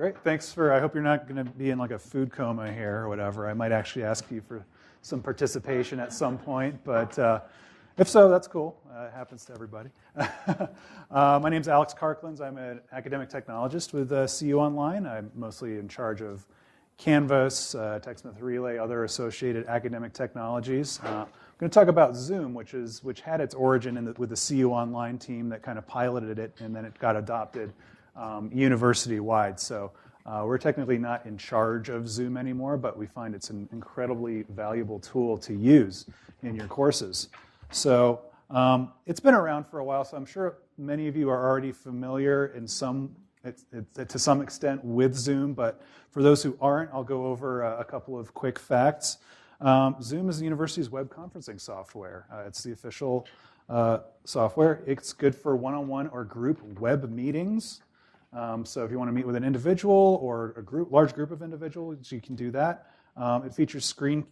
Great. Thanks for, I hope you're not going to be in like a food coma here or whatever. I might actually ask you for some participation at some point, but if so, that's cool. It happens to everybody. My name's Alex Karklins. I'm an academic technologist with CU Online. I'm mostly in charge of Canvas, TechSmith Relay, other associated academic technologies. I'm going to talk about Zoom, which had its origin with the CU Online team that kind of piloted it, and then it got adopted university-wide. So we're technically not in charge of Zoom anymore, but we find it's an incredibly valuable tool to use in your courses. So it's been around for a while, so I'm sure many of you are already familiar to some extent with Zoom, but for those who aren't, I'll go over a couple of quick facts. Zoom is the university's web conferencing software. It's the official software. It's good for one-on-one or group web meetings. So if you want to meet with an individual or a large group of individuals, you can do that. It features screen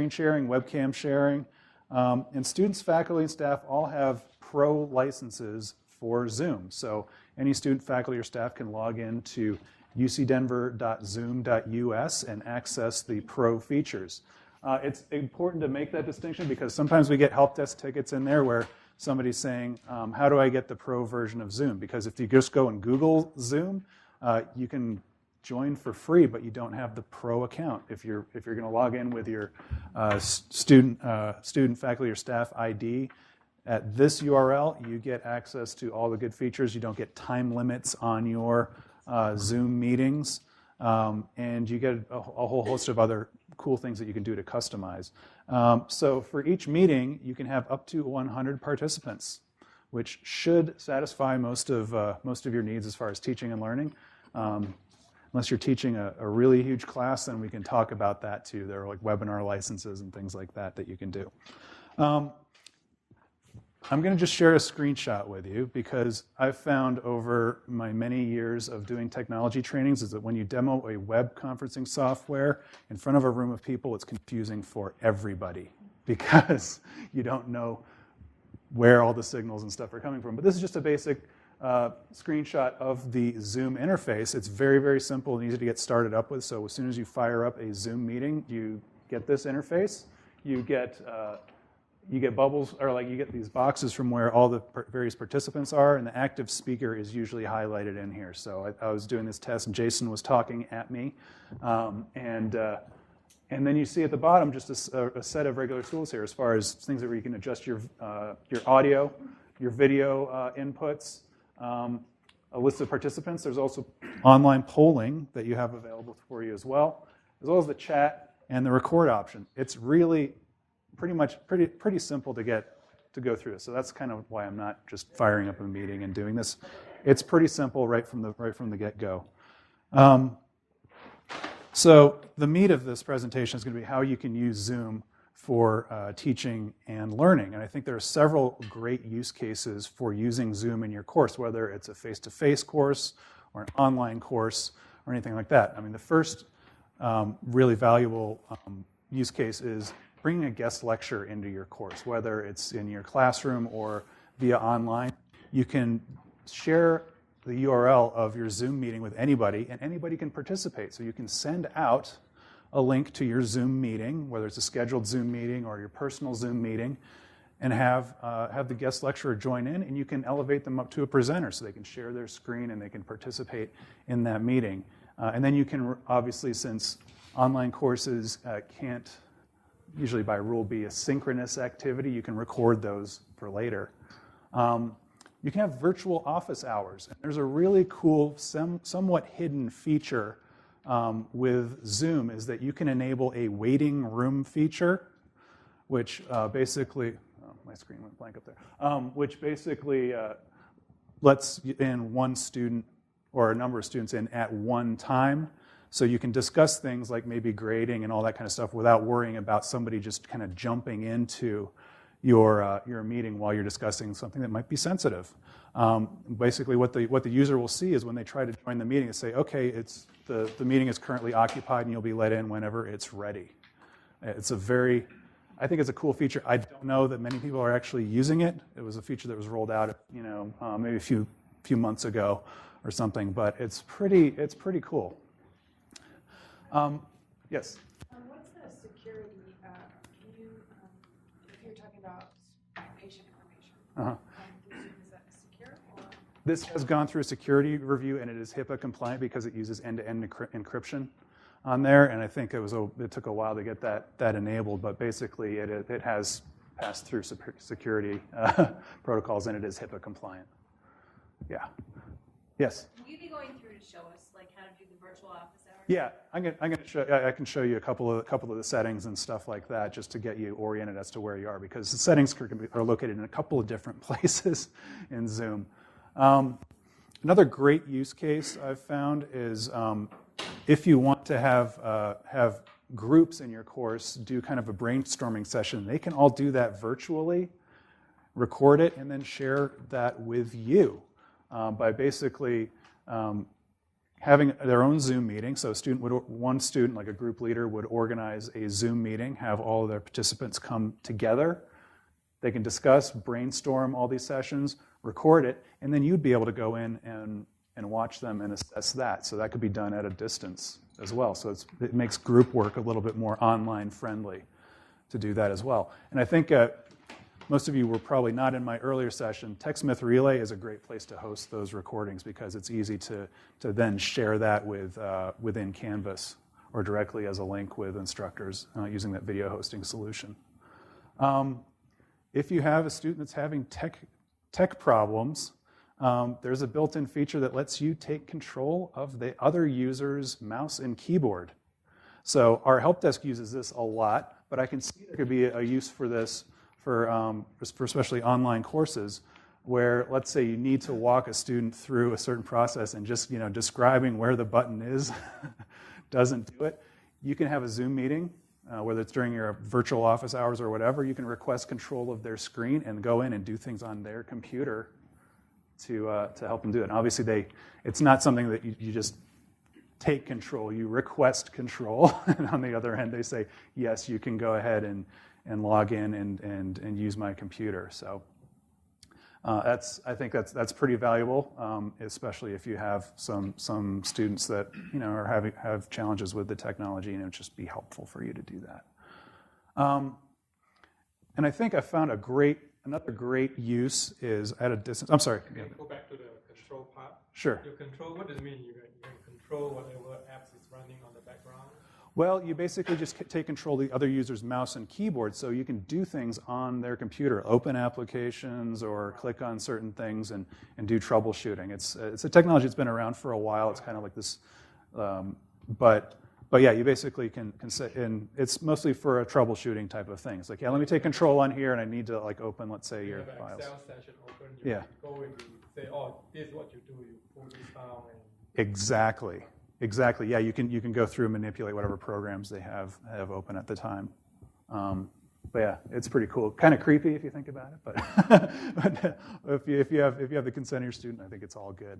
sharing, webcam sharing, and students, faculty, and staff all have pro licenses for Zoom. So any student, faculty, or staff can log in to ucdenver.zoom.us and access the pro features. It's important to make that distinction because sometimes we get help desk tickets in there where somebody's saying, how do I get the pro version of Zoom? Because if you just go and Google Zoom, you can join for free, but you don't have the pro account. If you're going to log in with your student, faculty, or staff ID at this URL, you get access to all the good features. You don't get time limits on your Zoom meetings, and you get a whole host of other cool things that you can do to customize. So for each meeting, you can have up to 100 participants, which should satisfy most of your needs as far as teaching and learning. Unless you're teaching a really huge class, then we can talk about that too. There are like webinar licenses and things like that you can do. I'm going to just share a screenshot with you because I've found over my many years of doing technology trainings is that when you demo a web conferencing software in front of a room of people, it's confusing for everybody because you don't know where all the signals and stuff are coming from. But this is just a basic screenshot of the Zoom interface. It's very, very simple and easy to get started up with. So as soon as you fire up a Zoom meeting, you get this interface. You get bubbles, or like you get these boxes from where all the various participants are, and the active speaker is usually highlighted in here. So I was doing this test, and Jason was talking at me, and then you see at the bottom just a set of regular tools here as far as things that where you can adjust your audio, your video inputs, a list of participants. There's also online polling that you have available for you as well as the chat and the record option. It's really pretty simple to go through. So that's kind of why I'm not just firing up a meeting and doing this. It's pretty simple right from the get-go. So the meat of this presentation is going to be how you can use Zoom for teaching and learning. And I think there are several great use cases for using Zoom in your course, whether it's a face-to-face course or an online course or anything like that. I mean, the first really valuable use case is bringing a guest lecture into your course, whether it's in your classroom or via online. You can share the URL of your Zoom meeting with anybody, and anybody can participate. So you can send out a link to your Zoom meeting, whether it's a scheduled Zoom meeting or your personal Zoom meeting, and have the guest lecturer join in, and you can elevate them up to a presenter so they can share their screen and they can participate in that meeting. And then you can, obviously, since online courses can't usually by rule be a synchronous activity, you can record those for later. You can have virtual office hours. And there's a really cool, somewhat hidden feature with Zoom is that you can enable a waiting room feature, which basically, my screen went blank up there, which basically lets in one student or a number of students in at one time. So you can discuss things like maybe grading and all that kind of stuff without worrying about somebody just kind of jumping into your meeting while you're discussing something that might be sensitive. Basically, what the user will see is when they try to join the meeting, they say, okay, the meeting is currently occupied and you'll be let in whenever it's ready. I think it's a cool feature. I don't know that many people are actually using it. It was a feature that was rolled out, maybe a few months ago or something, but it's pretty cool. Yes? What's the security, can you, if you're talking about patient information, is that secure? Or? This has gone through a security review, and it is HIPAA compliant because it uses end-to-end encryption on there, and I think it took a while to get that enabled, but basically it has passed through security protocols, and it is HIPAA compliant. Yeah. Yes? Will you be going through to show us like how to do the virtual office hours? Yeah, I can show you a couple of the settings and stuff like that just to get you oriented as to where you are, because the settings are located in a couple of different places in Zoom. Another great use case I've found is if you want to have groups in your course do kind of a brainstorming session, they can all do that virtually, record it, and then share that with you by basically having their own Zoom meeting. So one student, like a group leader, would organize a Zoom meeting, have all of their participants come together. They can discuss, brainstorm all these sessions, record it, and then you'd be able to go in and watch them and assess that. So that could be done at a distance as well. So it makes group work a little bit more online friendly to do that as well. And I think most of you were probably not in my earlier session. TechSmith Relay is a great place to host those recordings because it's easy to then share that within Canvas or directly as a link with instructors using that video hosting solution. If you have a student that's having tech problems, there's a built-in feature that lets you take control of the other user's mouse and keyboard. So our help desk uses this a lot, but I can see there could be a use for this for especially online courses where, let's say, you need to walk a student through a certain process and just describing where the button is doesn't do it. You can have a Zoom meeting, whether it's during your virtual office hours or whatever. You can request control of their screen and go in and do things on their computer to help them do it. And obviously, it's not something that you just take control. You request control, and on the other hand, they say, yes, you can go ahead and log in and use my computer. So I think that's pretty valuable, especially if you have some students that have challenges with the technology, and it would just be helpful for you to do that. And I think I found another great use is at a distance. I'm sorry. Can you go back to the control part? Sure. Your control, what does it mean? You can control whatever apps is running on the background? Well, you basically just take control of the other user's mouse and keyboard, so you can do things on their computer, open applications or click on certain things and do troubleshooting. It's a technology that's been around for a while. It's kind of like this, but yeah, you basically can set in. It's mostly for a troubleshooting type of thing. It's like, yeah, let me take control on here, and I need to open, let's say, your files. Excel session open. You go and you say, oh, this is what you do. You pull this down. Exactly. Yeah, you can go through and manipulate whatever programs they have open at the time. But yeah, it's pretty cool. Kind of creepy if you think about it, but if you have the consent of your student, I think it's all good.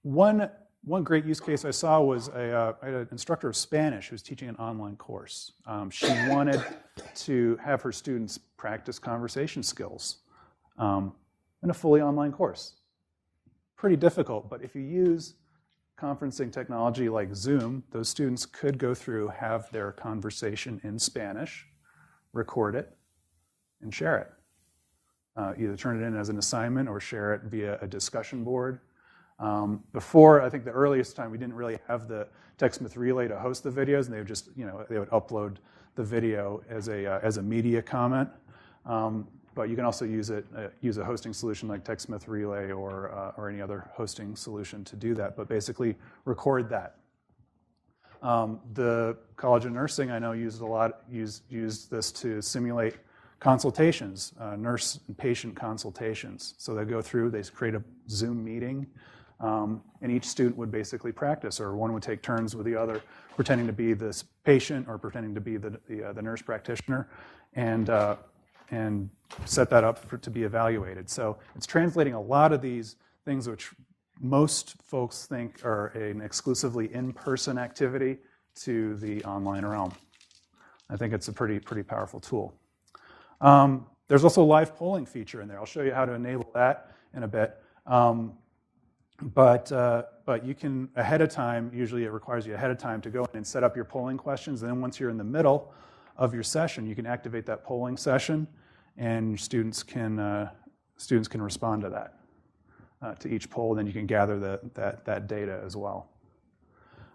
One great use case I saw was I had an instructor of Spanish who was teaching an online course. She wanted to have her students practice conversation skills in a fully online course. Pretty difficult, but if you use conferencing technology like Zoom, those students could go through, have their conversation in Spanish, record it, and share it. Either turn it in as an assignment or share it via a discussion board. Before, I think the earliest time, we didn't really have the TechSmith Relay to host the videos, and they would just, they would upload the video as a media comment. But you can also use a hosting solution like TechSmith Relay or any other hosting solution to do that. But basically, record that. The College of Nursing, I know, used this to simulate consultations, nurse and patient consultations. So they go through, they create a Zoom meeting, and each student would basically practice, or one would take turns with the other, pretending to be this patient or pretending to be the nurse practitioner, and set that up to be evaluated. So it's translating a lot of these things which most folks think are an exclusively in-person activity to the online realm. I think it's a pretty powerful tool. There's also a live polling feature in there. I'll show you how to enable that in a bit. But you can, ahead of time, usually it requires you ahead of time to go in and set up your polling questions. And then once you're in the middle of your session, you can activate that polling session, and students can respond to that, to each poll. And then you can gather that data as well.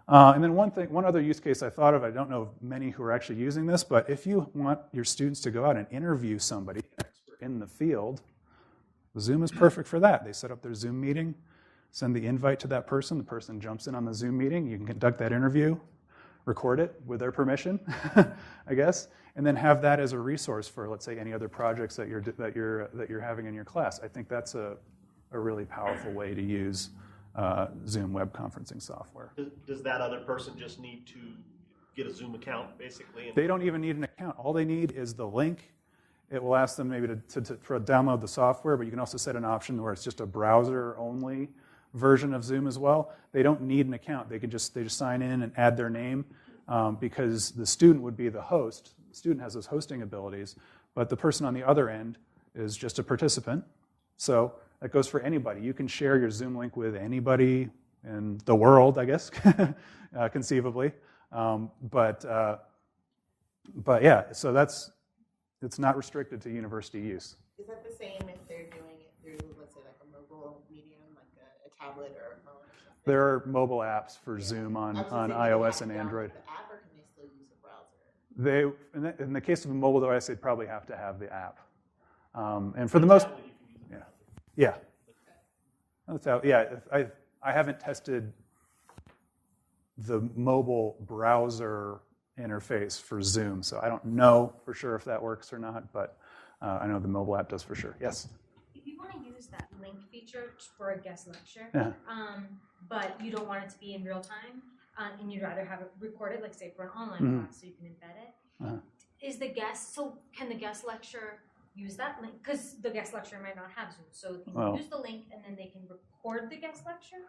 And then one other use case I thought of, I don't know of many who are actually using this, but if you want your students to go out and interview somebody, an expert in the field, Zoom is perfect for that. They set up their Zoom meeting, send the invite to that person, the person jumps in on the Zoom meeting, you can conduct that interview, record it with their permission, I guess, and then have that as a resource for, let's say, any other projects that you're having in your class. I think that's a really powerful way to use Zoom web conferencing software. Does that other person just need to get a Zoom account, basically? They don't even need an account. All they need is the link. It will ask them maybe to download the software, but you can also set an option where it's just a browser-only version of Zoom as well. They don't need an account. They just sign in and add their name, because the student would be the host. The student has those hosting abilities, but the person on the other end is just a participant. So that goes for anybody. You can share your Zoom link with anybody in the world, I guess, conceivably. But yeah, so it's not restricted to university use. Is that the same if they're doing it through, let's say, like a mobile medium, like a tablet or a phone or something? There are mobile apps for Zoom on iOS and Android. The app, or can they still use a browser? In the case of a mobile device, they'd probably have to have the app. And for the most, yeah. That's how, yeah. I haven't tested the mobile browser interface for Zoom, so I don't know for sure if that works or not, but I know the mobile app does for sure. Yes? If you want to use that link feature for a guest lecture, Yeah. But you don't want it to be in real time, and you'd rather have it recorded, like say for an online class, so you can embed it, can the guest lecturer use that link? Because the guest lecturer might not have Zoom, so can you use the link and then they can record the guest lecture?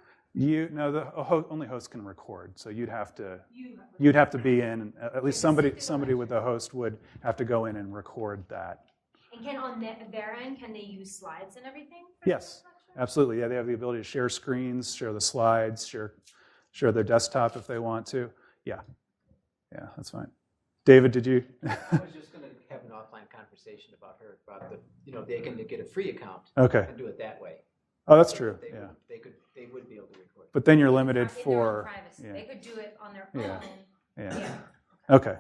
Only hosts can record, so you'd have to be in. At least somebody with a host would have to go in and record that. And can on their end, can they use slides and everything? Yes, absolutely. Yeah, they have the ability to share screens, share the slides, share their desktop if they want to. Yeah, that's fine. David, did you? I was just going to have an offline conversation about they can get a free account. Okay. And do it that way. Oh, that's true. They would be able to record. But then you're limited for privacy. Yeah. They could do it on their own. Yeah. Yeah. Okay.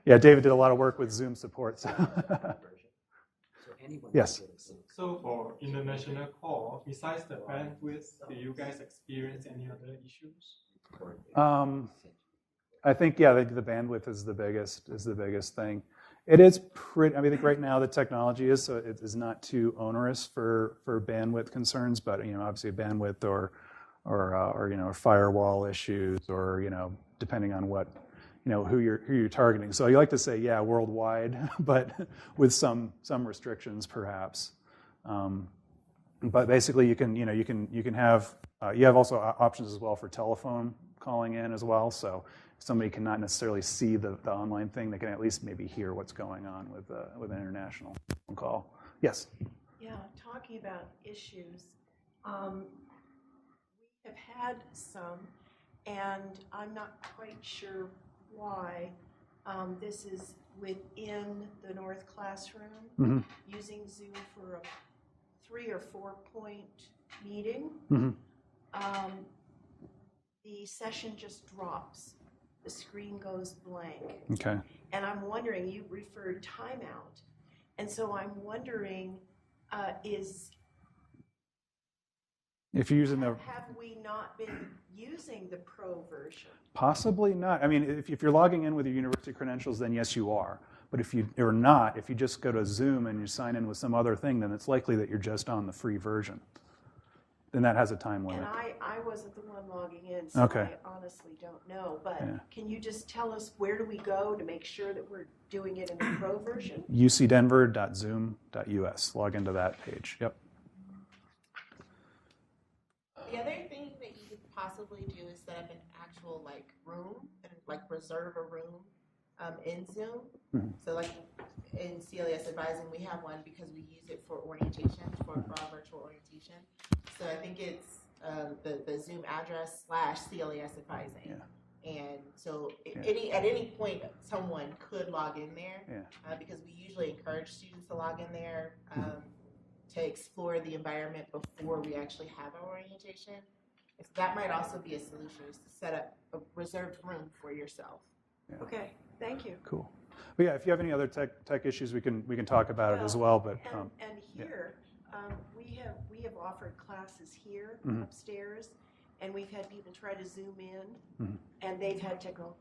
Yeah, David did a lot of work with Zoom support. So. Yes. So for international call, besides the bandwidth, do you guys experience any other issues? I think the bandwidth is the biggest thing. It is pretty. I think right now the technology is so it is not too onerous for bandwidth concerns, but obviously bandwidth or firewall issues or depending on what who you're targeting. So you like to say worldwide, but with some restrictions perhaps. But basically you can have you have also options as well for telephone calling in as well. So somebody cannot necessarily see the online thing, they can at least maybe hear what's going on with an international phone call. Yes? Yeah, talking about issues, we have had some, and I'm not quite sure why. This is within the North Classroom, using Zoom for a 3 or 4 point meeting. The session just drops. The screen goes blank. Okay. And I'm wondering, you referred timeout. And so I'm wondering, if you're using have we not been using the pro version? Possibly not. If you're logging in with your university credentials, then yes, you are. But if you are not, if you just go to Zoom and you sign in with some other thing, then it's likely that you're just on the free version. Then that has a time limit. And I wasn't the one logging in, so I honestly don't know. But can you just tell us where do we go to make sure that we're doing it in the pro version? ucdenver.zoom.us. Log into that page. Yep. The other thing that you could possibly do is set up an actual room and reserve a room in Zoom. So in CLES Advising, we have one because we use it for orientation, for our virtual orientation. So I think it's the Zoom address / CLAS advising. Yeah. And so Yeah. at any point, someone could log in there Yeah. because we usually encourage students to log in there to explore the environment before we actually have our orientation. So that might also be a solution, is to set up a reserved room for yourself. Yeah. Okay, thank you. Cool. But yeah, if you have any other tech issues, we can talk about it as well. But and here we have offered classes here upstairs, and we've had people try to Zoom in, and they've had technical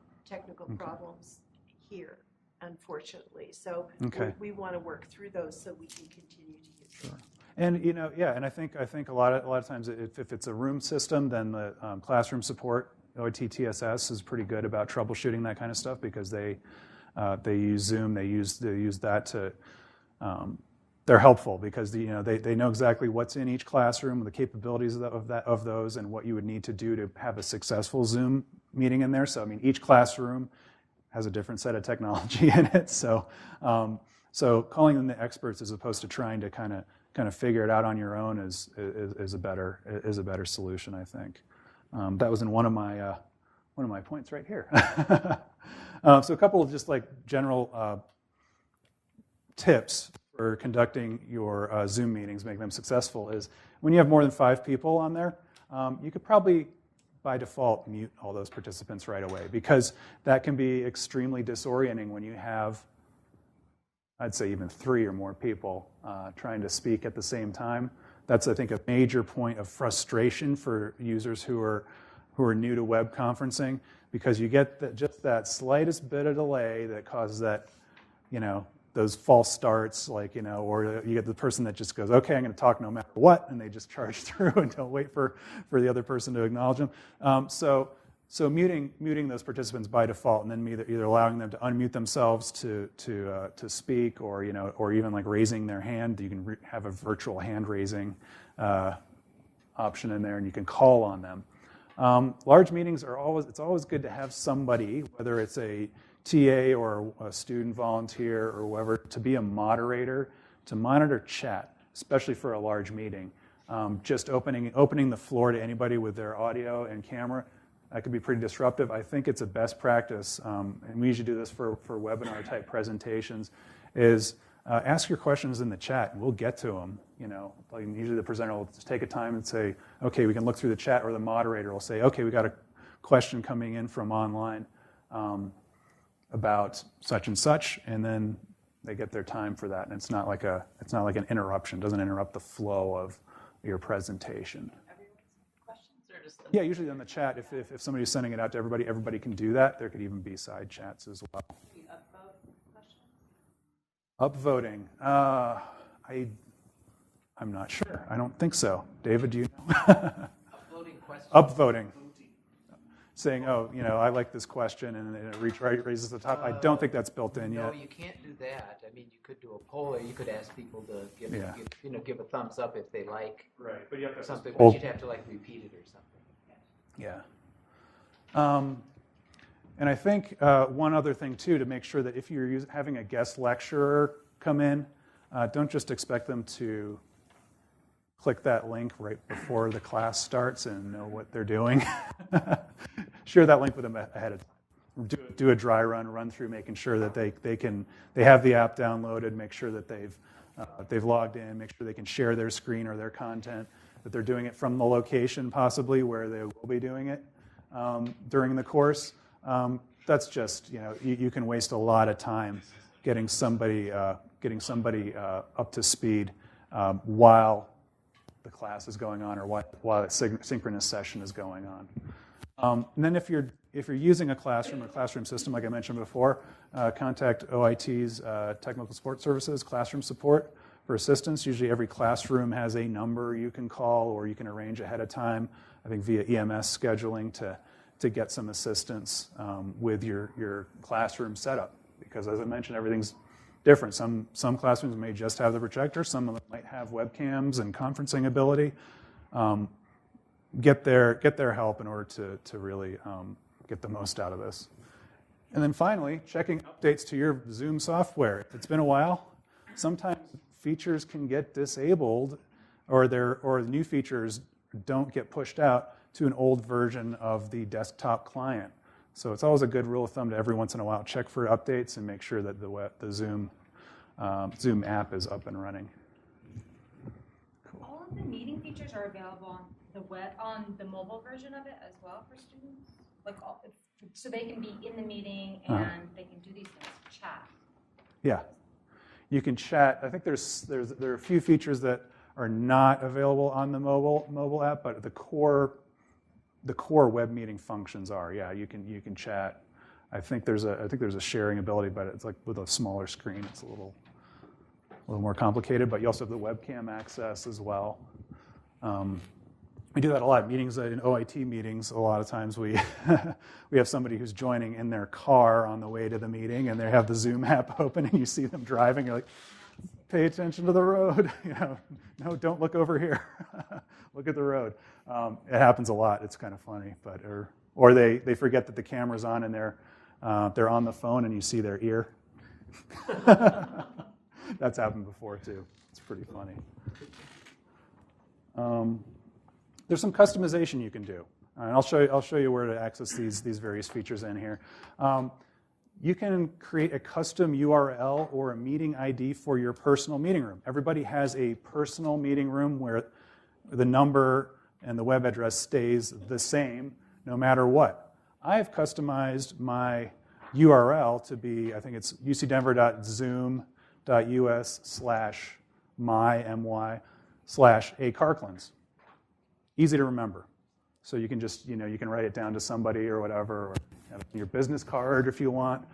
problems here, unfortunately. So we want to work through those so we can continue to use them. Sure. And and I think a lot of times if it's a room system, then the classroom support, OIT TSS, is pretty good about troubleshooting that kind of stuff, because they use Zoom, they use that to they're helpful, because they know exactly what's in each classroom, the capabilities of those, and what you would need to do to have a successful Zoom meeting in there. So I mean, each classroom has a different set of technology in it. So calling them the experts as opposed to trying to kind of figure it out on your own is a better solution, I think. That was in one of my points right here. So a couple of just like general tips for conducting your Zoom meetings, make them successful, is when you have more than 5 people on there, you could probably by default mute all those participants right away, because that can be extremely disorienting when you have, I'd say, even 3 or more people trying to speak at the same time. That's, I think, a major point of frustration for users who are new to web conferencing, because you get just that slightest bit of delay that causes that, those false starts, or you get the person that just goes, okay, I'm going to talk no matter what, and they just charge through and don't wait for the other person to acknowledge them. So muting those participants by default, and then either allowing them to unmute themselves to speak, or even like raising their hand. You can have a virtual hand raising option in there, and you can call on them. Large meetings it's always good to have somebody, whether it's a TA or a student volunteer or whoever, to be a moderator, to monitor chat, especially for a large meeting. Just opening the floor to anybody with their audio and camera, that could be pretty disruptive. I think it's a best practice, and we usually do this for webinar-type presentations, is ask your questions in the chat, and we'll get to them. Usually the presenter will just take a time and say, okay, we can look through the chat, or the moderator will say, okay, we got a question coming in from online about such and such, and then they get their time for that. And it's not like an interruption. It doesn't interrupt the flow of your presentation. Yeah, usually on the chat, if somebody's sending it out to everybody can do that. There could even be side chats as well. Upvoting. I'm not sure. I don't think so. David, do you know? Upvoting questions. Upvoting. Saying, I like this question, and it raises the top. I don't think that's built in yet. No, you can't do that. I mean, you could do a poll, or you could ask people to give a thumbs up if they like. Right, but you have to something. But you'd have to repeat it or something. Yeah. And I think one other thing too, to make sure that if you're having a guest lecturer come in, don't just expect them to click that link right before the class starts and know what they're doing. Share that link with them ahead of time. Do a dry run through, making sure that they have the app downloaded, make sure that they've logged in, make sure they can share their screen or their content, that they're doing it from the location possibly where they will be doing it during the course. That's just, you can waste a lot of time getting somebody up to speed while the class is going on, or while a synchronous session is going on. And then if you're using a classroom system, like I mentioned before, contact OIT's Technical Support Services, classroom support, for assistance. Usually every classroom has a number you can call, or you can arrange ahead of time, I think via EMS scheduling, to get some assistance with your classroom setup. Because as I mentioned, everything's different. Some classrooms may just have the projector, some of them might have webcams and conferencing ability. Get their help in order to really get the most out of this. And then finally, checking updates to your Zoom software. If it's been a while, sometimes features can get disabled, or new features don't get pushed out to an old version of the desktop client. So it's always a good rule of thumb to every once in a while check for updates and make sure that the Zoom app is up and running. Cool. All of the meeting features are available on the web, on the mobile version of it as well for students? Like so they can be in the meeting and they can do these things, chat. Yeah, you can chat. I think there are a few features that are not available on the mobile app, but the core web meeting functions are. Yeah, you can chat. I think there's a sharing ability, but it's like with a smaller screen, it's a little more complicated. But you also have the webcam access as well. We do that a lot. Meetings in OIT meetings. A lot of times we have somebody who's joining in their car on the way to the meeting, and they have the Zoom app open, and you see them driving. You're like, pay attention to the road. No, don't look over here. Look at the road. It happens a lot. It's kind of funny, but or they forget that the camera's on and they're on the phone and you see their ear. That's happened before too. It's pretty funny. There's some customization you can do, and I'll show you where to access these various features in here. You can create a custom URL or a meeting ID for your personal meeting room. Everybody has a personal meeting room where the number and the web address stays the same no matter what. I've customized my URL to be, I think it's ucdenver.zoom.us/my/a-Karklins. Easy to remember. So you can just, you can write it down to somebody or whatever, or have it in your business card if you want.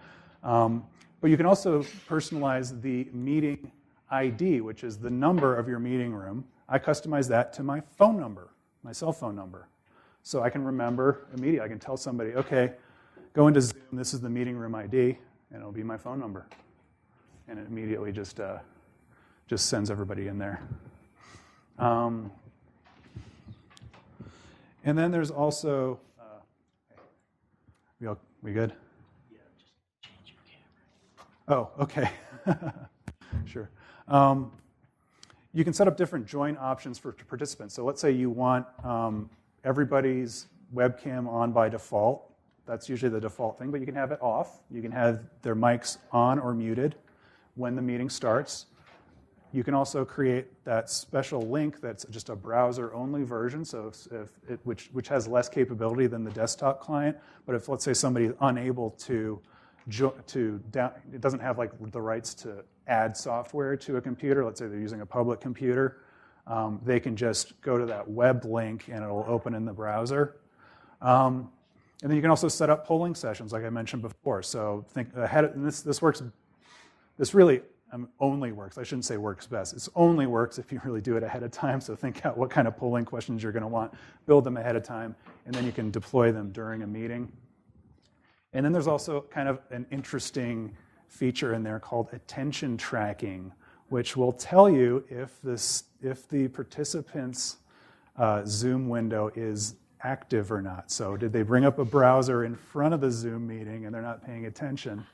But you can also personalize the meeting ID, which is the number of your meeting room. I customize that to my phone number, my cell phone number. So I can remember immediately. I can tell somebody, okay, go into Zoom, this is the meeting room ID, and it'll be my phone number. And it immediately just sends everybody in there. And then there's also, we good? Yeah, just change your camera. Oh, okay. Sure. You can set up different join options for participants. So let's say you want everybody's webcam on by default. That's usually the default thing, but you can have it off. You can have their mics on or muted when the meeting starts. You can also create that special link that's just a browser-only version, so which has less capability than the desktop client. But if, let's say, somebody's unable it doesn't have like the rights to add software to a computer. Let's say they're using a public computer. They can just go to that web link and it'll open in the browser. And then you can also set up polling sessions, like I mentioned before. So think ahead. And this works. This really only works. I shouldn't say works best. It only works if you really do it ahead of time. So think out what kind of polling questions you're going to want. Build them ahead of time, and then you can deploy them during a meeting. And then there's also kind of an interesting feature in there called attention tracking, which will tell you if the participant's Zoom window is active or not. So did they bring up a browser in front of the Zoom meeting and they're not paying attention?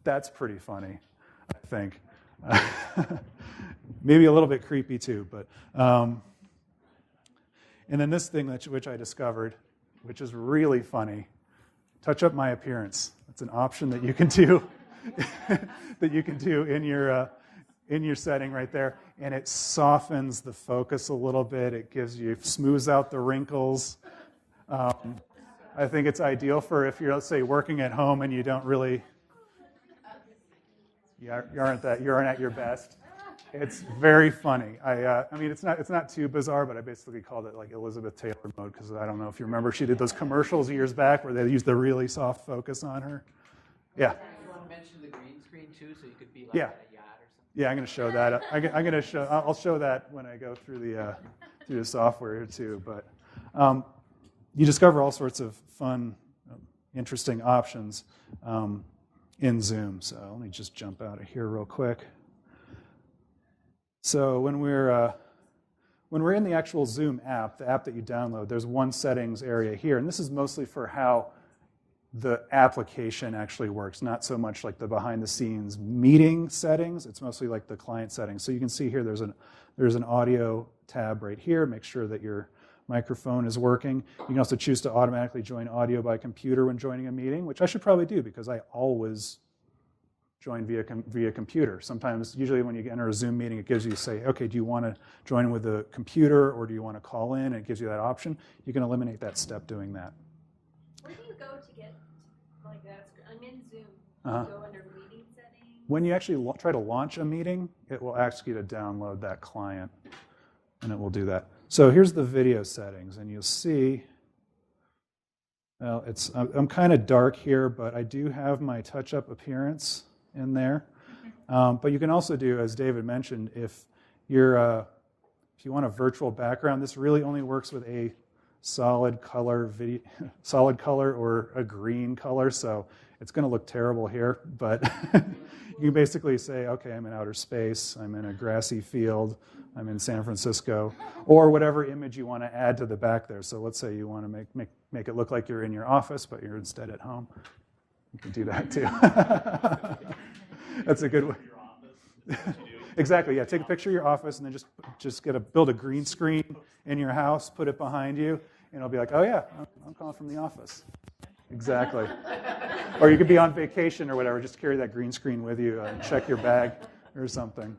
That's pretty funny, I think. Maybe a little bit creepy too, but and then this thing which I discovered, which is really funny. Touch up my appearance. It's an option that you can do that you can do in your setting right there, and it softens the focus a little bit. It smooths out the wrinkles. I think it's ideal for if you're, let's say, working at home and you don't really, you aren't at your best. It's very funny. I mean, it's not too bizarre, but I basically called it like Elizabeth Taylor mode because I don't know if you remember, she did those commercials years back where they used the really soft focus on her. Yeah. You want to mention the green screen too, so you could be like Yeah. at a yacht or something? Yeah, I'm going to show that. I'll show that when I go through the software here too. But you discover all sorts of fun, interesting options in Zoom. So let me just jump out of here real quick. So when we're in the actual Zoom app, the app that you download, there's one settings area here, and this is mostly for how the application actually works, not so much like the behind-the-scenes meeting settings. It's mostly like the client settings. So you can see here there's an audio tab right here, make sure that your microphone is working. You can also choose to automatically join audio by computer when joining a meeting, which I should probably do because I always join via computer. Sometimes, usually when you enter a Zoom meeting, it gives you, say, okay, do you want to join with a computer or do you want to call in? And it gives you that option. You can eliminate that step doing that. Where do you go to get like that? I'm in Zoom. Do Uh-huh. you go under meeting settings? When you actually try to launch a meeting, it will ask you to download that client, and it will do that. So here's the video settings, and you'll see, well, I'm kind of dark here, but I do have my touch-up appearance in there. But you can also do, as David mentioned, if you want a virtual background, this really only works with a solid color or a green color, so it's going to look terrible here, but you can basically say, okay, I'm in outer space, I'm in a grassy field, I'm in San Francisco, or whatever image you want to add to the back there. So let's say you want to make it look like you're in your office, but you're instead at home. You can do that too. That's a good way. Exactly, yeah. Take a picture of your office and then just build a green screen in your house, put it behind you, and it'll be like, oh yeah, I'm calling from the office. Exactly. Or you could be on vacation or whatever, just carry that green screen with you and check your bag or something.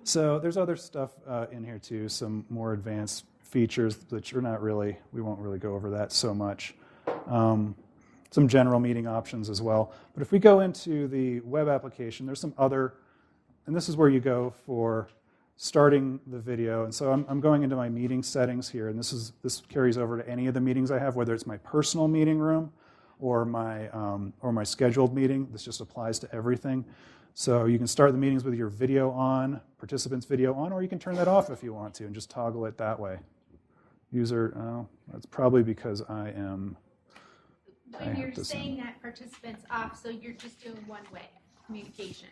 So there's other stuff in here too, some more advanced features that we won't really go over that so much. Some general meeting options as well. But if we go into the web application, there's some other, and this is where you go for starting the video. And so I'm going into my meeting settings here, and this carries over to any of the meetings I have, whether it's my personal meeting room or my scheduled meeting. This just applies to everything. So you can start the meetings with your video on, participants' video on, or you can turn that off if you want to and just toggle it that way. That's probably because I am. When you're saying that participants off, so you're just doing one-way communication.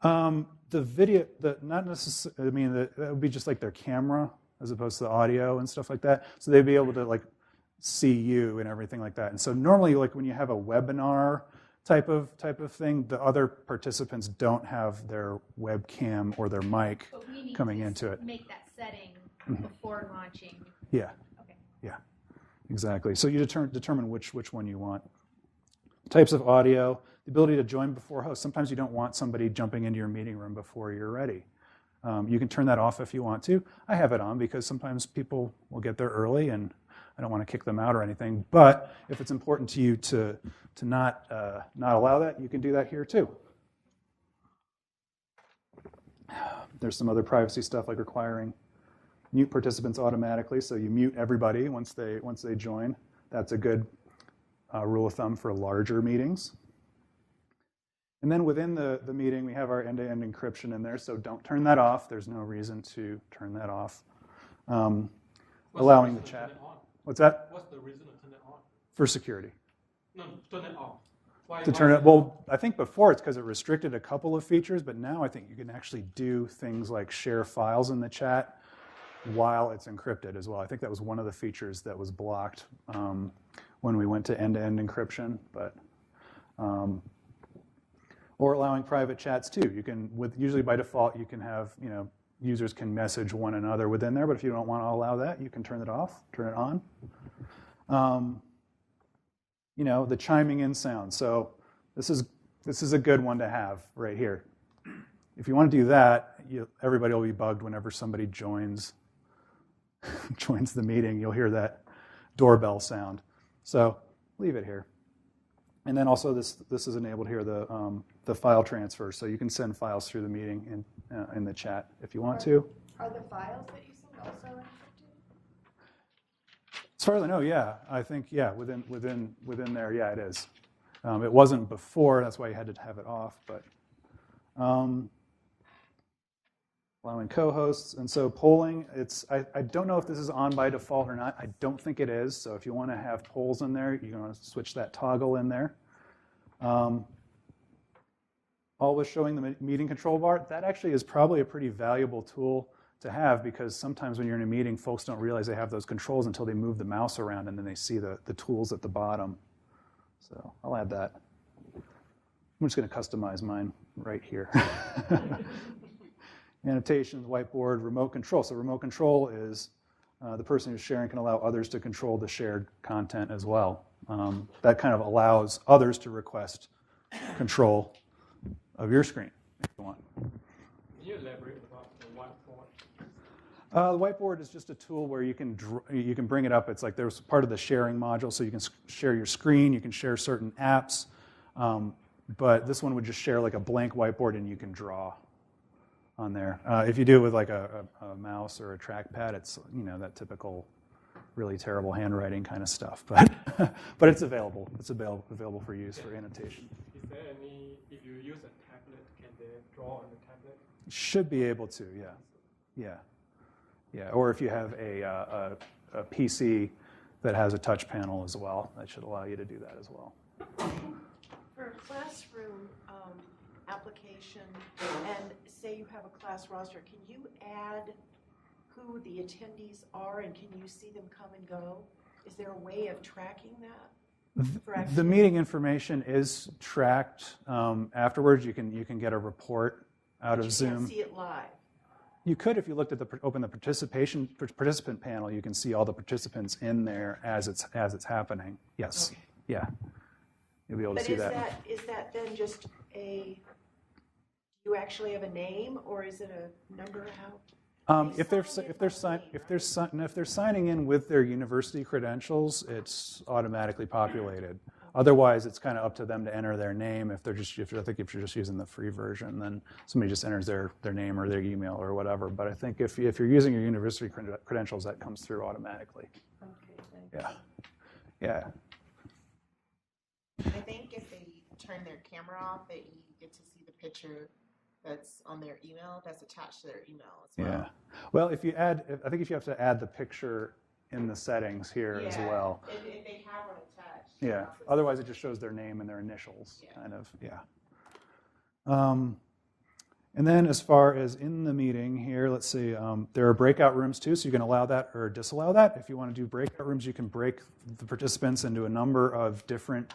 The video, not necessarily. I mean, that would be just like their camera as opposed to the audio and stuff like that. So they'd be able to like see you and everything like that. And so normally, like when you have a webinar type of thing, the other participants don't have their webcam or their mic coming into it. Make that setting before launching. Yeah. Okay. Yeah. Exactly. So you determine which one you want. Types of audio, the ability to join before host. Sometimes you don't want somebody jumping into your meeting room before you're ready. You can turn that off if you want to. I have it on because sometimes people will get there early and I don't want to kick them out or anything. But if it's important to you to not allow that, you can do that here too. There's some other privacy stuff like requiring mute participants automatically, so you mute everybody once they join. That's a good rule of thumb for larger meetings. And then within the meeting, we have our end-to-end encryption in there, so don't turn that off. There's no reason to turn that off. Allowing the chat. What's that? What's the reason to turn it on? For security. No, turn it off. Why turn it, well, I think before it's because it restricted a couple of features, but now I think you can actually do things like share files in the chat while it's encrypted as well. I think that was one of the features that was blocked when we went to end-to-end encryption, but or allowing private chats too. You can, usually by default, you can have, users can message one another within there, but if you don't want to allow that, you can turn it off, turn it on. The chiming in sound. So this is a good one to have right here. If you want to do that, everybody will be bugged whenever somebody joins the meeting. You'll hear that doorbell sound. So leave it here. And then also this is enabled here, the file transfer. So you can send files through the meeting in the chat if you want to. Are the files that you send also encrypted? As far as I know, yeah. I think, yeah, within there, yeah, it is. It wasn't before, that's why you had to have it off, but allowing co-hosts. And so polling, I don't know if this is on by default or not. I don't think it is. So if you want to have polls in there, you're going to switch that toggle in there. Always showing the meeting control bar. That actually is probably a pretty valuable tool to have because sometimes when you're in a meeting, folks don't realize they have those controls until they move the mouse around and then they see the tools at the bottom. So I'll add that. I'm just going to customize mine right here. Annotations, whiteboard, remote control. So remote control is the person who's sharing can allow others to control the shared content as well. That kind of allows others to request control of your screen if you want. Can you elaborate about the whiteboard? The whiteboard is just a tool where you can bring it up. It's like there's part of the sharing module, so you can share your screen, you can share certain apps, but this one would just share like a blank whiteboard and you can draw on there. If you do it with like a mouse or a trackpad, it's that typical really terrible handwriting kind of stuff, but but it's available. It's available for use for annotation. Is there any, if you use a tablet, can they draw on the tablet? Should be able to, yeah. Or if you have a PC that has a touch panel as well, that should allow you to do that as well. For a classroom application, and say you have a class roster, can you add who the attendees are, and can you see them come and go? Is there a way of tracking that? The meeting information is tracked afterwards. You can get a report out of Zoom. You can't see it live. You could if you looked at open the participant panel. You can see all the participants in there as it's happening. Yes, okay. Yeah, you'll be able to see that. But is that then just a? Do you actually have a name, or is it a number? If they're signing in with their university credentials, it's automatically populated. Otherwise, it's kind of up to them to enter their name. If you're just using the free version, then somebody just enters their name or their email or whatever. But I think if you're using your university credentials, that comes through automatically. Okay, thanks. Yeah. I think if they turn their camera off, that you get to see the picture that's on their email, that's attached to their email as well. Yeah. Well, I think if you have to add the picture in the settings here as well. If they have one attached. Yeah. Otherwise, it just shows their name and their initials, kind of. Yeah. And then as far as in the meeting here, let's see, there are breakout rooms too, so you can allow that or disallow that. If you want to do breakout rooms, you can break the participants into a number of different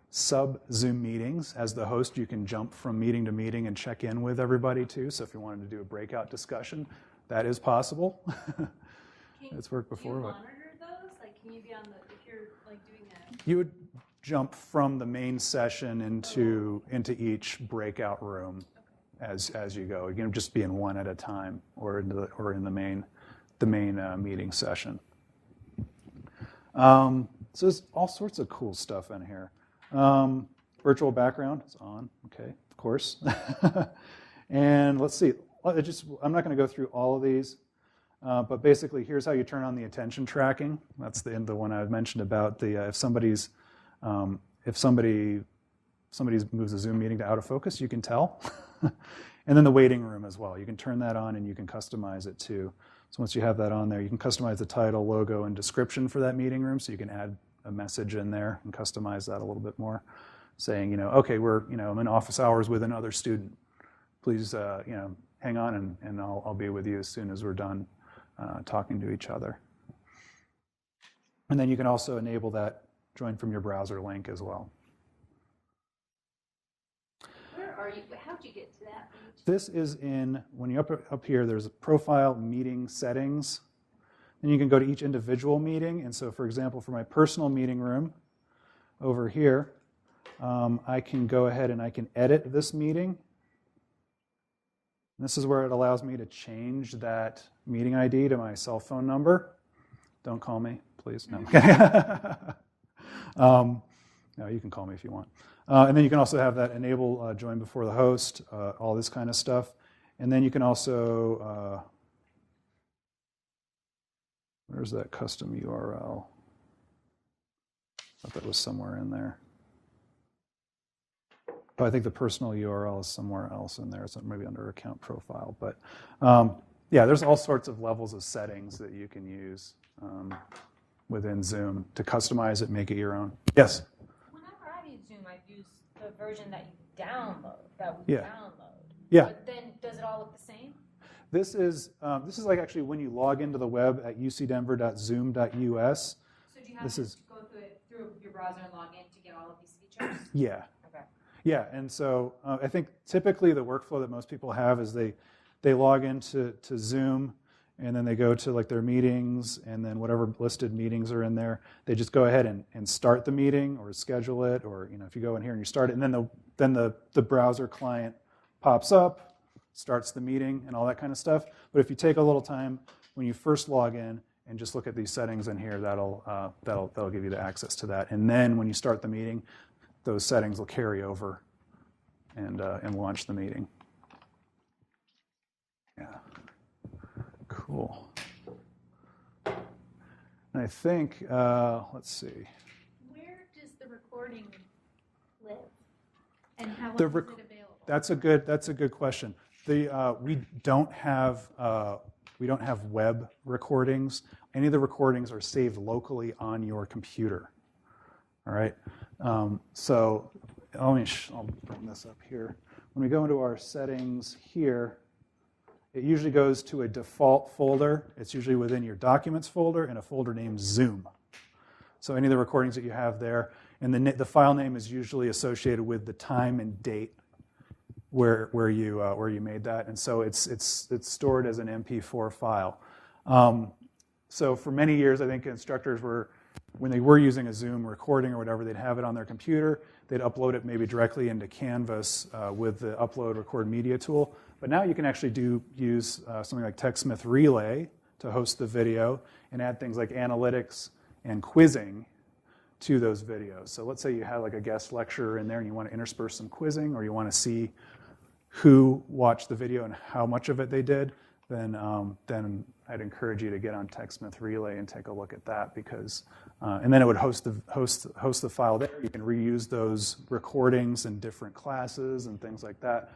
sub-Zoom meetings. As the host, you can jump from meeting to meeting and check in with everybody too. So if you wanted to do a breakout discussion, that is possible. It's worked before. Do you monitor those? Like, can you be on if you're like doing that? You would jump from the main session into each breakout room as you go. You can just be in one at a time or in the main meeting session. So there's all sorts of cool stuff in here. Virtual background is on, okay, of course. And let's see, I'm not going to go through all of these, but basically here's how you turn on the attention tracking. That's the one I mentioned about if somebody moves a Zoom meeting to out of focus, you can tell. And then the waiting room as well. You can turn that on and you can customize it too. So once you have that on there, you can customize the title, logo, and description for that meeting room. So you can add a message in there and customize that a little bit more, saying, okay, I'm in office hours with another student. Please, hang on and I'll be with you as soon as we're done talking to each other. And then you can also enable that join from your browser link as well. Where are you? How'd you get to that page? This is when you up here, there's a profile meeting settings. Then you can go to each individual meeting. And so, for example, for my personal meeting room over here, I can go ahead and I can edit this meeting. And this is where it allows me to change that meeting ID to my cell phone number. Don't call me, please. No. No, you can call me if you want. And then you can also have that enable join before the host, all this kind of stuff. And then you can also, where's that custom URL? I thought that was somewhere in there. But I think the personal URL is somewhere else in there. It's maybe under account profile. But yeah, there's all sorts of levels of settings that you can use within Zoom to customize it, make it your own. Yes? Whenever I've used Zoom, I've used the version that you download, Yeah. But then does it all look the same? This is like actually when you log into the web at ucdenver.zoom.us. So do you have to go through your browser and log in to get all of these features? Yeah. Okay. Yeah, and so I think typically the workflow that most people have is they they log into Zoom, and then they go to like their meetings, and then whatever listed meetings are in there, they just go ahead and start the meeting or schedule it, or if you go in here and you start it, and then the browser client pops up, starts the meeting, and all that kind of stuff. But if you take a little time when you first log in and just look at these settings in here, that'll give you the access to that. And then when you start the meeting, those settings will carry over and launch the meeting. Yeah. Cool. And I think, let's see. Where does the recording live? And how long is it available? That's a good question. We don't have web recordings. Any of the recordings are saved locally on your computer. All right. So I'll bring this up here. When we go into our settings here, it usually goes to a default folder. It's usually within your Documents folder in a folder named Zoom. So any of the recordings that you have there, and the file name is usually associated with the time and date where you made that, and so it's stored as an MP4 file. So for many years, I think instructors when they were using a Zoom recording or whatever, they'd have it on their computer. They'd upload it maybe directly into Canvas with the Upload Record Media tool. But now you can actually use something like TechSmith Relay to host the video and add things like analytics and quizzing to those videos. So let's say you have like a guest lecturer in there and you want to intersperse some quizzing, or you want to see who watched the video and how much of it they did, then I'd encourage you to get on TechSmith Relay and take a look at that, because and then it would host the file there. You can reuse those recordings in different classes and things like that.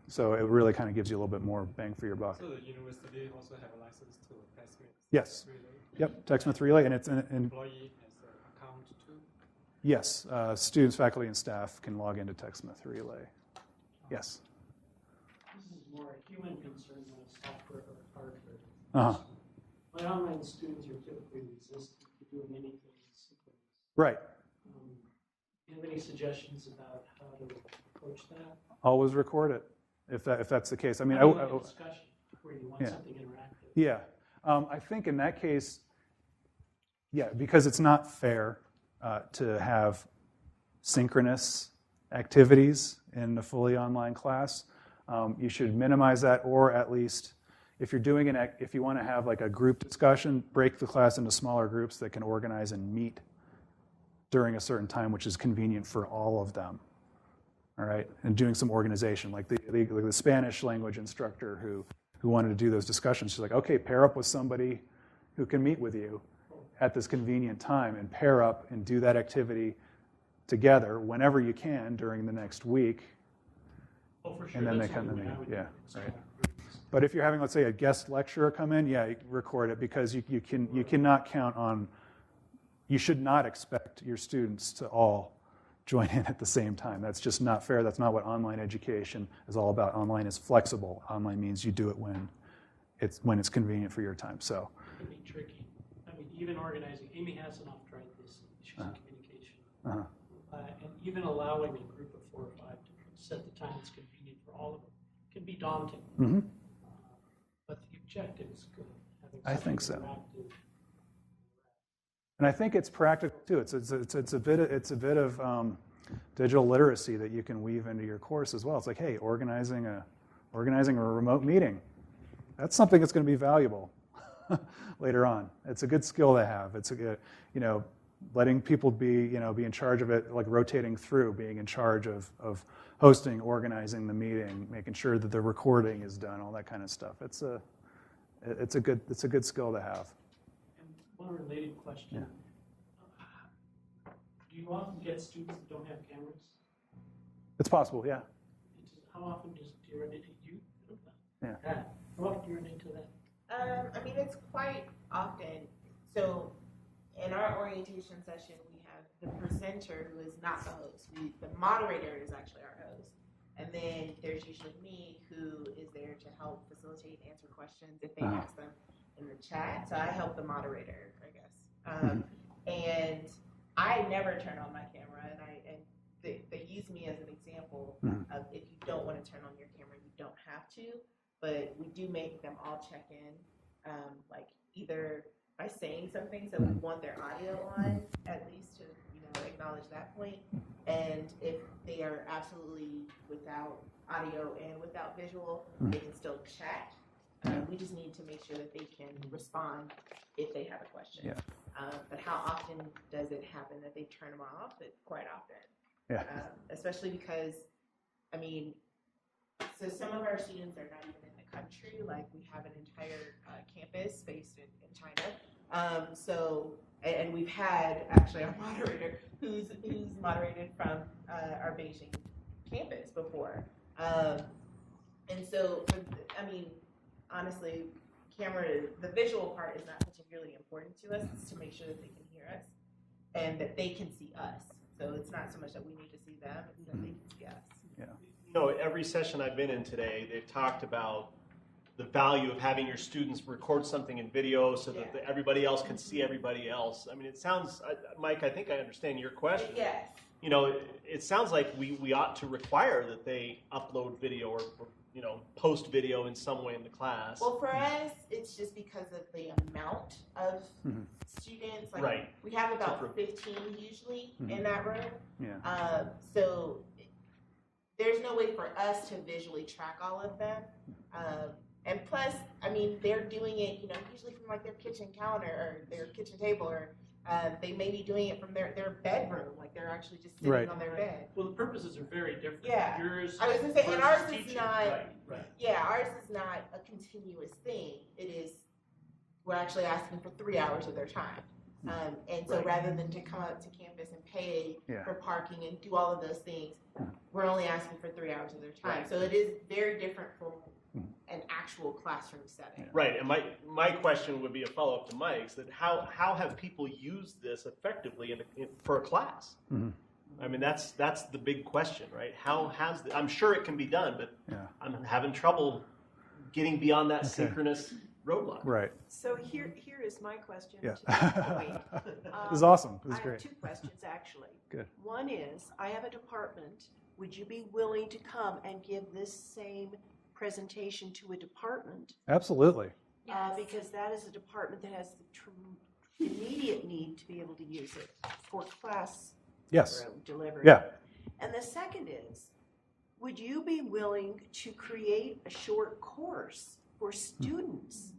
So it really kind of gives you a little bit more bang for your buck. So the university also have a license to TechSmith? Yes. Relay? Yep, TechSmith Relay, and it's an employee has an account too? Yes, students, faculty, and staff can log into TechSmith Relay. Yes. This is more a human concern than a software or hardware. Uh-huh. My online students are typically resistant to doing anything synchronous. Right. Do you have any suggestions about how to approach that? Always record it, if that's the case. I mean, a discussion where you want something interactive. Yeah, I think in that case, because it's not fair to have synchronous activities in a fully online class. You should minimize that, or at least if you're doing if you want to have like a group discussion, break the class into smaller groups that can organize and meet during a certain time, which is convenient for all of them. All right, and doing some organization, like the Spanish language instructor who wanted to do those discussions. She's like, okay, pair up with somebody who can meet with you at this convenient time, and pair up and do that activity together whenever you can during the next week. Oh, for sure. And then That's they come in. yeah, Right. But if you're having, let's say, a guest lecturer come in, record it, because you cannot count on. You should not expect your students to all join in at the same time. That's just not fair. That's not what online education is all about. Online is flexible. Online means you do it when it's convenient for your time. So it can be tricky. I mean, even organizing. Amy Hassanoff tried this. Issues of communication. And even allowing a group of 4 or 5 to set the time that's convenient for all of them can be daunting. Mm-hmm. But the objective is good. I think so. And I think it's practical too. It's a bit of digital literacy that you can weave into your course as well. It's like, hey, organizing a remote meeting. That's something that's going to be valuable later on. It's a good skill to have. It's a good, letting people be in charge of it, like rotating through, being in charge of hosting, organizing the meeting, making sure that the recording is done, all that kind of stuff. It's a good skill to have. One related question. Yeah. Do you often get students that don't have cameras? It's possible, yeah. How often do you run into you? Yeah. How often do you run into that? I mean, it's quite often. So in our orientation session, we have the presenter who is not the host. The moderator is actually our host. And then there's usually me who is there to help facilitate and answer questions if they ask them in the chat. So I help the moderator, I guess. And I never turn on my camera, and they use me as an example of if you don't want to turn on your camera, you don't have to. but we do make them all check in, like either by saying something, so we want their audio on, at least to, acknowledge that point. And if they are absolutely without audio and without visual, they can still chat. We just need to make sure that they can respond if they have a question. Yeah. But how often does it happen that they turn them off? It's quite often. Yeah. Especially because, so some of our students are not even in the country. Like, we have an entire campus based in China. And we've had actually our moderator who's moderated from our Beijing campus before. And so, honestly, the visual part is not particularly important to us. It's to make sure that they can hear us and that they can see us. So it's not so much that we need to see them, it's that they can see us. Yeah. Every session I've been in today, they've talked about the value of having your students record something in video so that everybody else can see everybody else. It sounds, Mike, I think I understand your question. Yes. It sounds like we ought to require that they upload video or post video in some way in the class. Well, for us, it's just because of the amount of students. Like, right. We have about 15 usually in that room. Yeah. So there's no way for us to visually track all of them. And plus, they're doing it, usually from like their kitchen counter or their kitchen table, or they may be doing it from their bedroom, like they're actually just sitting on their bed. Well, the purposes are very different. Yeah. Yours I was going to say, and ours teaching. is not. Right. Yeah, ours is not a continuous thing. It is. We're actually asking for 3 hours of their time. And so rather than to come out to campus and pay for parking and do all of those things, we're only asking for 3 hours of their time. Right. So it is very different from an actual classroom setting. Right, and my question would be a follow-up to Mike's, that how have people used this effectively for a class? Mm-hmm. That's the big question, right? I'm sure it can be done, but I'm having trouble getting beyond that synchronous roadblock. Right. So here is my question Yeah. to that point. This is awesome. This is I great. have two questions, actually. Good. One is, I have a department. Would you be willing to come and give this same presentation to a department? Absolutely. Because that is a department that has the immediate need to be able to use it for class delivery. Yeah. And the second is, would you be willing to create a short course for students,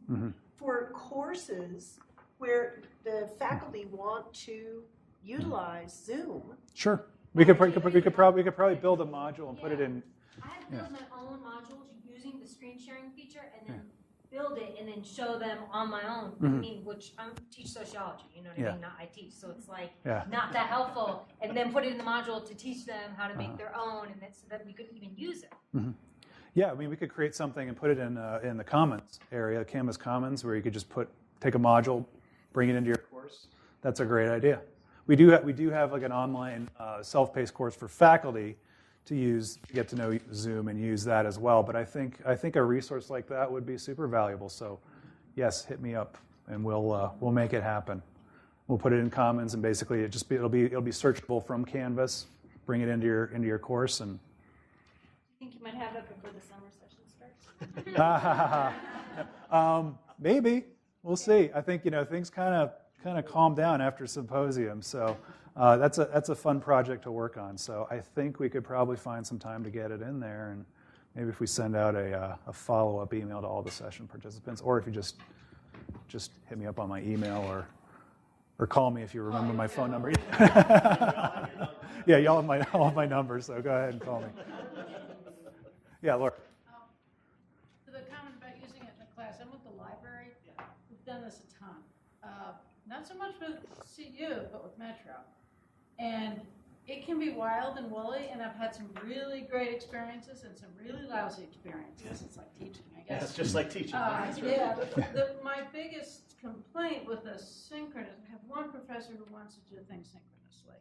for courses where the faculty want to utilize Zoom? Sure. We could probably build a module and put it in. I have built my own module using the screen sharing feature, and then build it and then show them on my own. Which I teach sociology, you know what I mean? Not I teach, so it's like not that helpful. And then put it in the module to teach them how to make their own, and so that we could even use it. Yeah, we could create something and put it in the Commons area, Canvas Commons, where you could just take a module, bring it into your course. That's a great idea. We do have like an online self-paced course for faculty to get to know Zoom and use that as well. But I think a resource like that would be super valuable. So, yes, hit me up and we'll make it happen. We'll put it in Commons, and basically it'll be searchable from Canvas. Bring it into your course, and. I think you might have that before the summer session starts. Maybe we'll see. I think things kind of calm down after Symposium, so that's a fun project to work on. So I think we could probably find some time to get it in there, and maybe if we send out a follow-up email to all the session participants, or if you just hit me up on my email or call me if you remember my phone number. Yeah, y'all have my number, so go ahead and call me. Yeah, Laura. To the comment about using it in the class, I'm with the library. We've done this a ton. Not so much with CU, but with Metro. And it can be wild and woolly, and I've had some really great experiences and some really lousy experiences. It's like teaching, I guess. Yeah, it's just like teaching. My biggest complaint with the synchronous, I have one professor who wants to do things synchronously.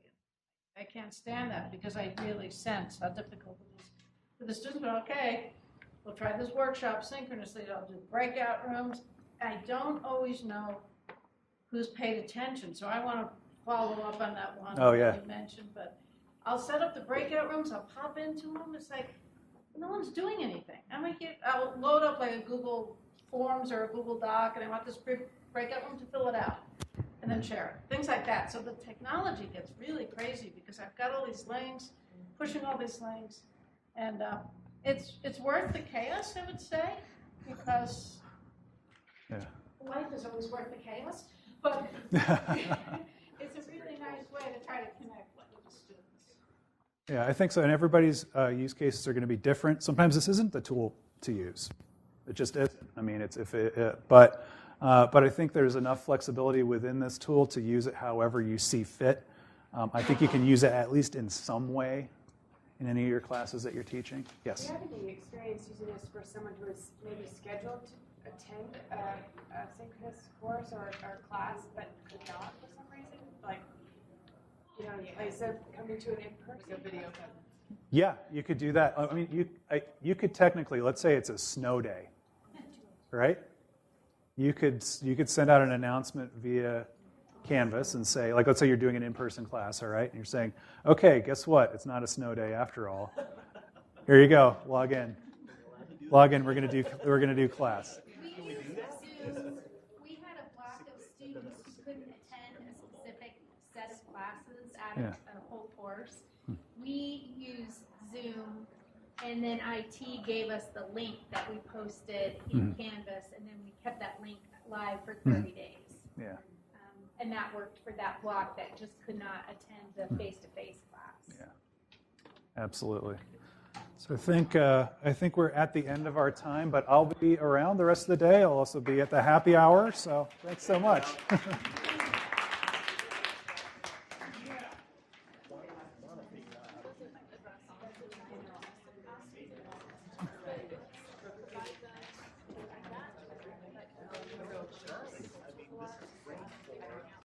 I can't stand that because I really sense how difficult it is for the students. But okay, we'll try this workshop synchronously. I'll do breakout rooms. I don't always know who's paid attention, so I want to follow up on that one that you mentioned. But I'll set up the breakout rooms. I'll pop into them. It's like, No one's doing anything. I'll load up like a Google Forms or a Google Doc, and I want this breakout room to fill it out, and then share it. Things like that. So the technology gets really crazy because I've got all these links, pushing all these links, and it's worth the chaos, I would say, because life is always worth the chaos. But it's a really nice way to try to connect with the students. Yeah, I think so. And everybody's use cases are going to be different. Sometimes this isn't the tool to use. It just isn't. I mean, but I think there's enough flexibility within this tool to use it however you see fit. I think you can use it at least in some way in any of your classes that you're teaching. Yes? Do you have any experience using this for someone who is maybe scheduled to attend a synchronous course or class but could not for some reason? Like, like I said, coming to an in-person video. Yeah, you could do that. I mean, you could technically, let's say it's a snow day, right? You could send out an announcement via Canvas and say, like, let's say you're doing an in-person class, all right? And you're saying, okay, guess what? It's not a snow day after all. Here you go. Log in. Log in. We're gonna do class. We had a block of students who couldn't attend a specific set of classes out of a whole course. We used Zoom, and then IT gave us the link that we posted in Canvas, and then we kept that link live for 30 days. Yeah. And that worked for that block that just could not attend the face-to-face class. Yeah. Absolutely. So I think we're at the end of our time, but I'll be around the rest of the day. I'll also be at the happy hour. So thanks so much.